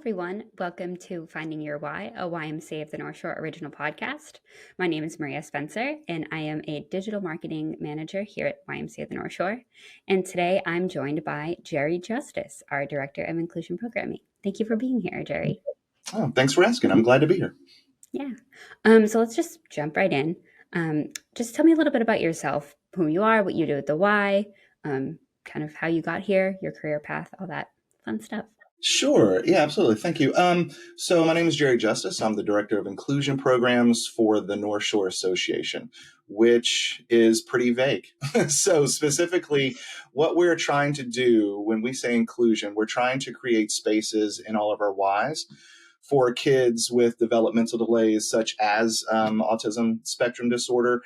everyone. Welcome to Finding Your Why, a YMCA of the North Shore original podcast. My name is Maria Spencer, and I am a digital marketing manager here at YMCA of the North Shore. And today I'm joined by Jerry Justice, our Director of Inclusion Programming. Thank you for being here, Jerry. Oh, thanks for asking. I'm glad to be here. Yeah. So let's just jump right in. Just tell me a little bit about yourself, who you are, what you do at the Y, kind of how you got here, your career path, all that fun stuff. Sure. Yeah, absolutely. Thank you. So my name is Jerry Justice. I'm the Director of Inclusion Programs for the North Shore Association, which is pretty vague. So specifically, what we're trying to do when we say inclusion, we're trying to create spaces in all of our Ys for kids with developmental delays such as autism spectrum disorder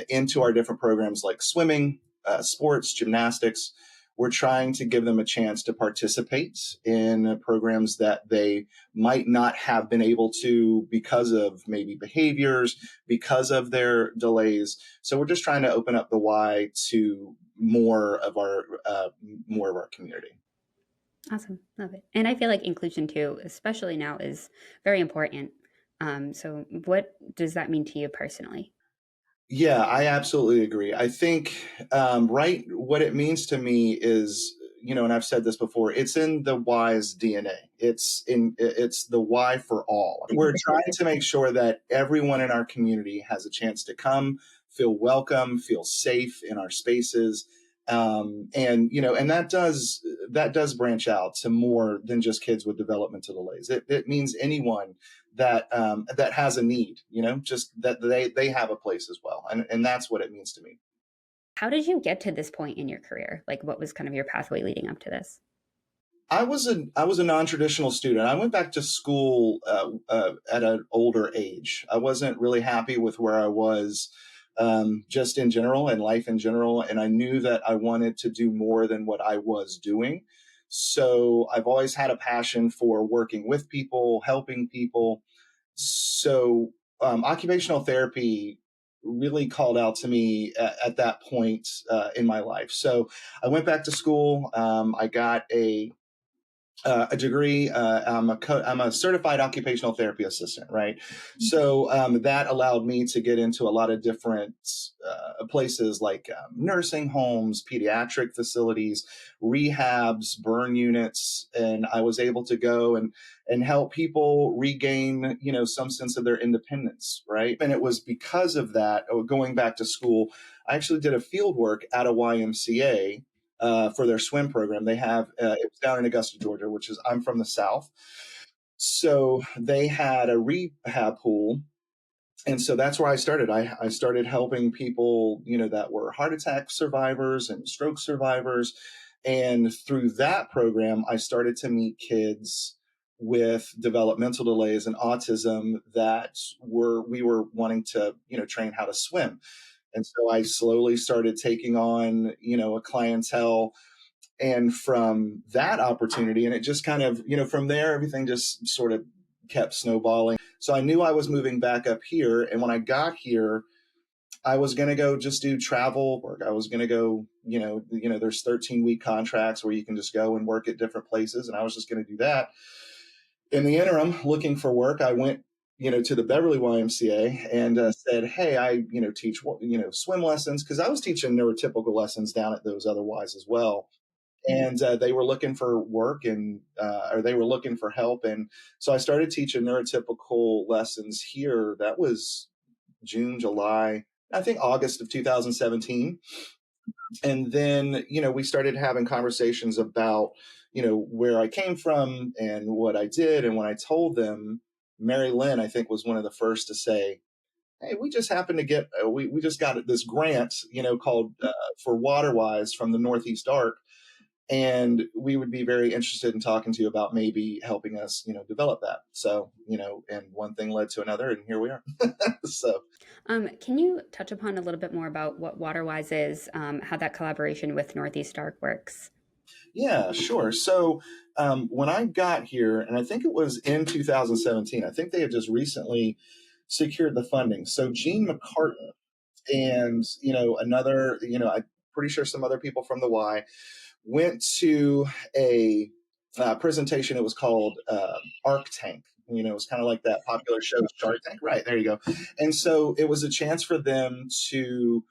into our different programs like swimming, sports, gymnastics. We're trying to give them a chance to participate in programs that they might not have been able to because of maybe behaviors, because of their delays. So we're just trying to open up the Y to more of our community. Awesome. Love it. And I feel like inclusion too, especially now, is very important. So what does that mean to you personally? Yeah, I absolutely agree. I think, right, what it means to me is, and I've said this before, it's in the Y's DNA. It's the Y for all. We're trying to make sure that everyone in our community has a chance to come, feel welcome, feel safe in our spaces. And that does branch out to more than just kids with developmental delays. It means anyone that has a need, just that they have a place as well. And that's what it means to me. How did you get to this point in your career? Like, what was kind of your pathway leading up to this? I was a non-traditional student. I went back to school at an older age. I wasn't really happy with where I was, just in general and life in general. And I knew that I wanted to do more than what I was doing. So I've always had a passion for working with people, helping people. So occupational therapy really called out to me at that point in my life. So I went back to school. I got a degree. I'm a certified occupational therapy assistant, right? So that allowed me to get into a lot of different places like nursing homes, pediatric facilities, rehabs, burn units, and I was able to go and help people regain, some sense of their independence, right? And it was because of that, going back to school, I actually did a field work at a YMCA for their swim program. They have, it was down in Augusta, Georgia, I'm from the South. So they had a rehab pool. And so that's where I started. I started helping people, that were heart attack survivors and stroke survivors. And through that program, I started to meet kids with developmental delays and autism that we were wanting to, train how to swim. And so I slowly started taking on, a clientele. And from that opportunity, and it just kind of, from there, everything just sort of kept snowballing. So I knew I was moving back up here. And when I got here, I was going to go just do travel work. I was going to go, there's 13-week contracts where you can just go and work at different places. And I was just going to do that. In the interim, looking for work, I went to the Beverly YMCA and said, hey, I, teach, swim lessons, because I was teaching neurotypical lessons down at those other Ys as well. And they were looking for work or they were looking for help. And so I started teaching neurotypical lessons here. That was June, July, I think August of 2017. And then, we started having conversations about, where I came from and what I did. And when I told them, Mary Lynn, I think, was one of the first to say, hey, we just happened to get, we just got this grant, called for Waterwise from the Northeast Arc. And we would be very interested in talking to you about maybe helping us, develop that. So, and one thing led to another, and here we are. So, can you touch upon a little bit more about what Waterwise is, how that collaboration with Northeast Arc works? Yeah, sure. So when I got here, and I think it was in 2017, I think they had just recently secured the funding. So Gene McCartan and, I'm pretty sure some other people from the Y went to a presentation. It was called Arc Tank. It was kind of like that popular show Shark Tank. Right, there you go. And so it was a chance for them to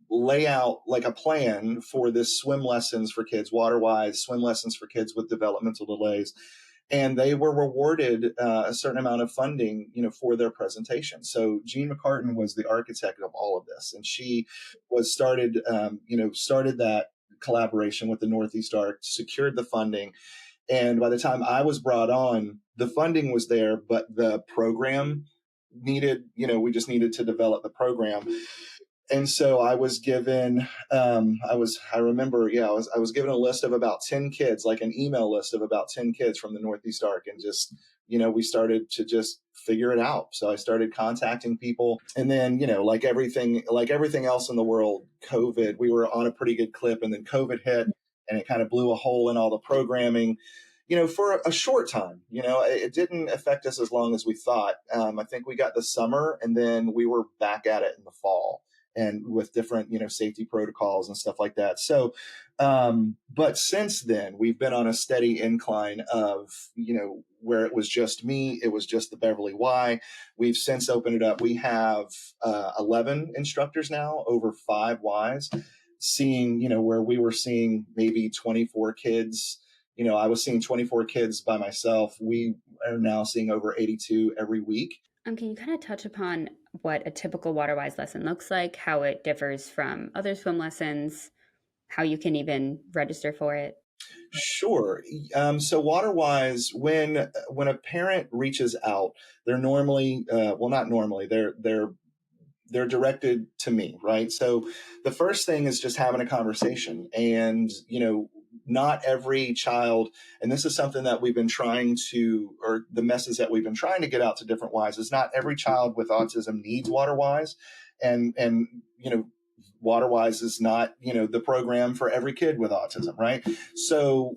lay out like a plan for this swim lessons for kids, Waterwise swim lessons for kids with developmental delays. And they were rewarded a certain amount of funding, for their presentation. So Jean McCartan was the architect of all of this, and she started that collaboration with the Northeast Arc, secured the funding, and by the time I was brought on, the funding was there, but the program we just needed to develop the program. And so I was given, I remember, I was given a list of about 10 kids, like an email list of about 10 kids from the Northeast Arc. And just, we started to just figure it out. So I started contacting people, and then, like everything else in the world, COVID, we were on a pretty good clip, and then COVID hit, and it kind of blew a hole in all the programming, for a short time. It didn't affect us as long as we thought. I think we got the summer, and then we were back at it in the fall, and with different, safety protocols and stuff like that. So, but since then, we've been on a steady incline of, where it was just me, it was just the Beverly Y. We've since opened it up. We have 11 instructors now, over 5 Ys, seeing, where we were seeing maybe 24 kids. I was seeing 24 kids by myself. We are now seeing over 82 every week. Can you kind of touch upon what a typical Waterwise lesson looks like, how it differs from other swim lessons, how you can even register for it? Sure. So Waterwise, when a parent reaches out, they're normally, not normally, they're directed to me, right? So the first thing is just having a conversation, and not every child, and this is something that we've been trying to, or the message that we've been trying to get out to different Ys, is not every child with autism needs Waterwise, and Waterwise is not, the program for every kid with autism, right? So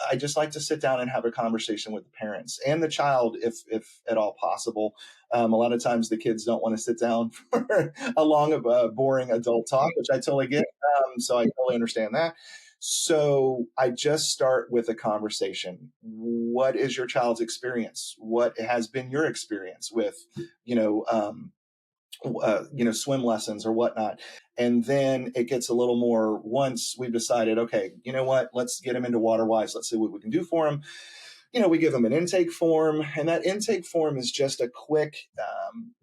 I just like to sit down and have a conversation with the parents and the child, if at all possible. A lot of times the kids don't want to sit down for a long, boring adult talk, which I totally get. So I totally understand that. So I just start with a conversation. What is your child's experience? What has been your experience with, swim lessons or whatnot? And then it gets a little more, once we've decided, okay, you know what, let's get them into Waterwise. Let's see what we can do for them. We give them an intake form, and that intake form is just a quick,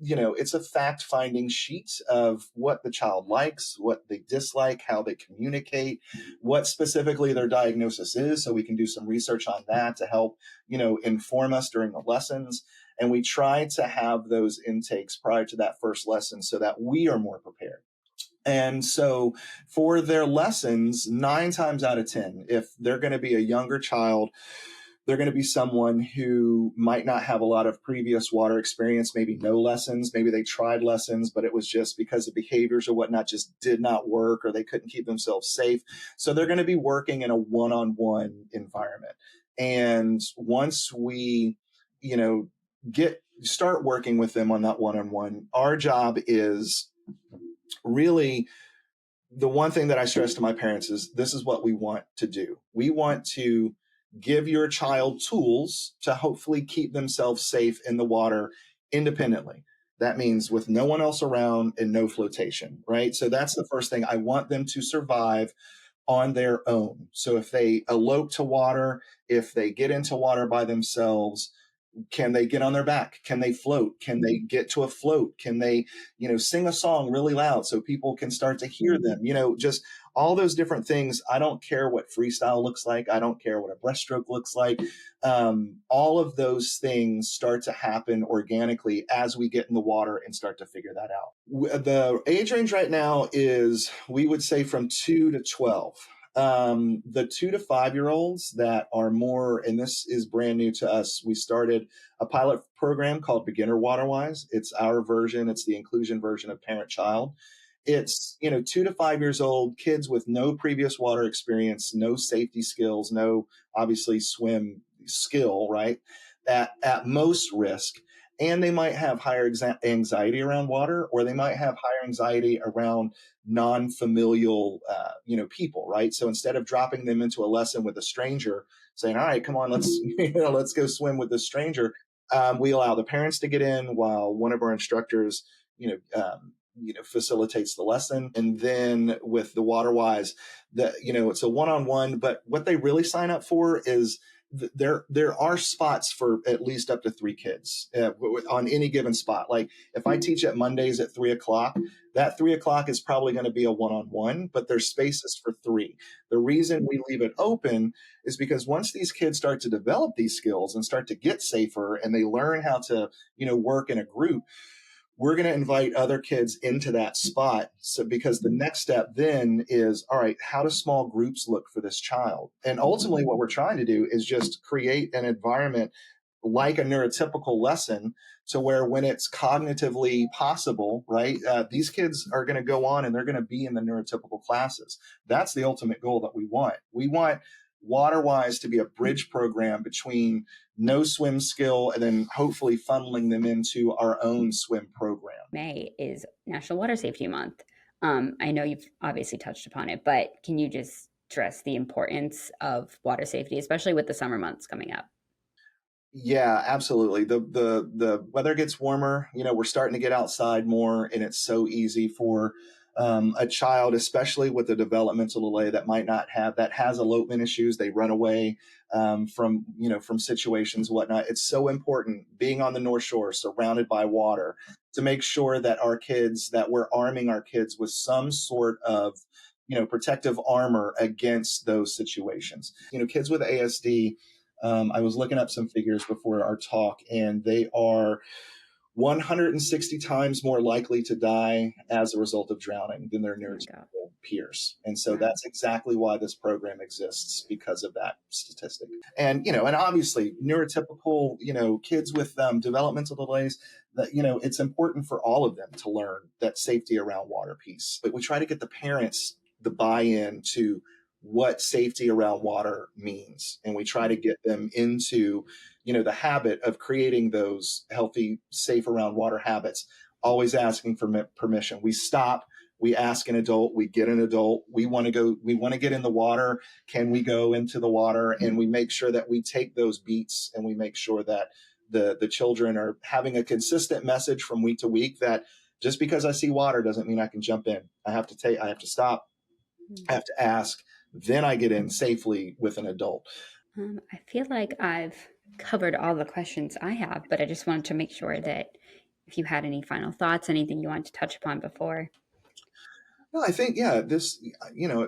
it's a fact-finding sheet of what the child likes, what they dislike, how they communicate, what specifically their diagnosis is, so we can do some research on that to help, inform us during the lessons. And we try to have those intakes prior to that first lesson so that we are more prepared. And so for their lessons, 9 times out of 10, if they're going to be a younger child, they're going to be someone who might not have a lot of previous water experience, maybe no lessons. Maybe they tried lessons, but it was just because the behaviors or whatnot just did not work, or they couldn't keep themselves safe. So they're going to be working in a one-on-one environment. And once we, start working with them on that one-on-one, our job is really, the one thing that I stress to my parents is, this is what we want to do. We want to give your child tools to hopefully keep themselves safe in the water independently. That means with no one else around and no flotation, right? So that's the first thing. I want them to survive on their own. So if they elope to water, if they get into water by themselves, can they get on their back? Can they float? Can they get to a float? Can they, sing a song really loud so people can start to hear them? Just all those different things. I don't care what freestyle looks like. I don't care what a breaststroke looks like. All of those things start to happen organically as we get in the water and start to figure that out. The age range right now is, we would say, from 2 to 12. The 2 to 5-year-olds that are more, and this is brand new to us, we started a pilot program called Beginner Waterwise. It's our version. It's the inclusion version of Parent Child. It's, 2 to 5 years old, kids with no previous water experience, no safety skills, no obviously swim skill, right? At most risk. and they might have higher anxiety around water, or they might have higher anxiety around non-familial people, right? So instead of dropping them into a lesson with a stranger, saying, all right, come on, let's let's go swim with this stranger, we allow the parents to get in while one of our instructors facilitates the lesson. And then with the Waterwise, it's a one-on-one, but what they really sign up for is there are spots for at least up to 3 kids on any given spot. Like if I teach at Mondays at 3 o'clock, that 3 o'clock is probably going to be a one-on-one, but there's spaces for 3. The reason we leave it open is because once these kids start to develop these skills and start to get safer and they learn how to, work in a group, we're going to invite other kids into that spot. So, because the next step then is, all right, how do small groups look for this child? And ultimately, what we're trying to do is just create an environment like a neurotypical lesson to where when it's cognitively possible, right, these kids are going to go on and they're going to be in the neurotypical classes. That's the ultimate goal that we want. We want Waterwise to be a bridge program between no swim skill and then hopefully funneling them into our own swim program. May is National Water Safety Month. I know you've obviously touched upon it, but can you just stress the importance of water safety, especially with the summer months coming up? Yeah, absolutely. The weather gets warmer. We're starting to get outside more, and it's so easy for a child, especially with a developmental delay that has elopement issues. They run away from situations, whatnot. It's so important being on the North Shore, surrounded by water, to make sure that we're arming our kids with some sort of protective armor against those situations. Kids with ASD. I was looking up some figures before our talk, and they are 160 times more likely to die as a result of drowning than their neurotypical peers. And so that's exactly why this program exists, because of that statistic. And, and obviously neurotypical, kids with developmental delays, that, it's important for all of them to learn that safety around water piece. But we try to get the parents the buy-in to what safety around water means. And we try to get them into, the habit of creating those healthy, safe around water habits, always asking for permission. We stop, we ask an adult, we get an adult, we want to get in the water. Can we go into the water? And we make sure that we take those beats, and we make sure that the children are having a consistent message from week to week that just because I see water doesn't mean I can jump in. I have to stop, I have to ask, then I get in safely with an adult. I feel like I've covered all the questions I have, but I just wanted to make sure that if you had any final thoughts, anything you wanted to touch upon before. No, I think, this,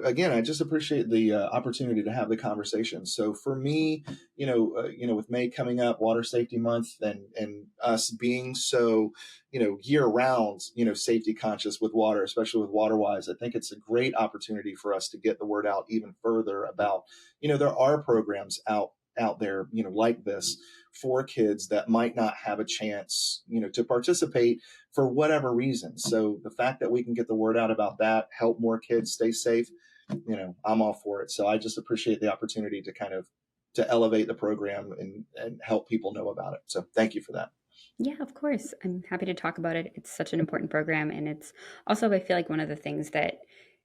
again, I just appreciate the opportunity to have the conversation. So for me, with May coming up, Water Safety Month, and us being so, year round, safety conscious with water, especially with Waterwise, I think it's a great opportunity for us to get the word out even further about, there are programs out there, like this, for kids that might not have a chance, to participate for whatever reason. So the fact that we can get the word out about that, help more kids stay safe, I'm all for it. So I just appreciate the opportunity to elevate the program and help people know about it. So thank you for that. Yeah, of course. I'm happy to talk about it. It's such an important program. And it's also, I feel like, one of the things that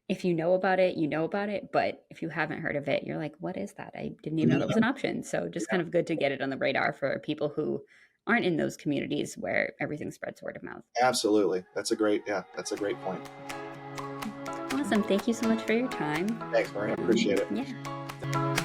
if you know about it, you know about it. But if you haven't heard of it, you're like, what is that? I didn't even know that was an option. So just kind of good to get it on the radar for people who aren't in those communities where everything spreads word of mouth. Absolutely. That's a great point. Awesome. Thank you so much for your time. Thanks, Maria. Appreciate it. Yeah.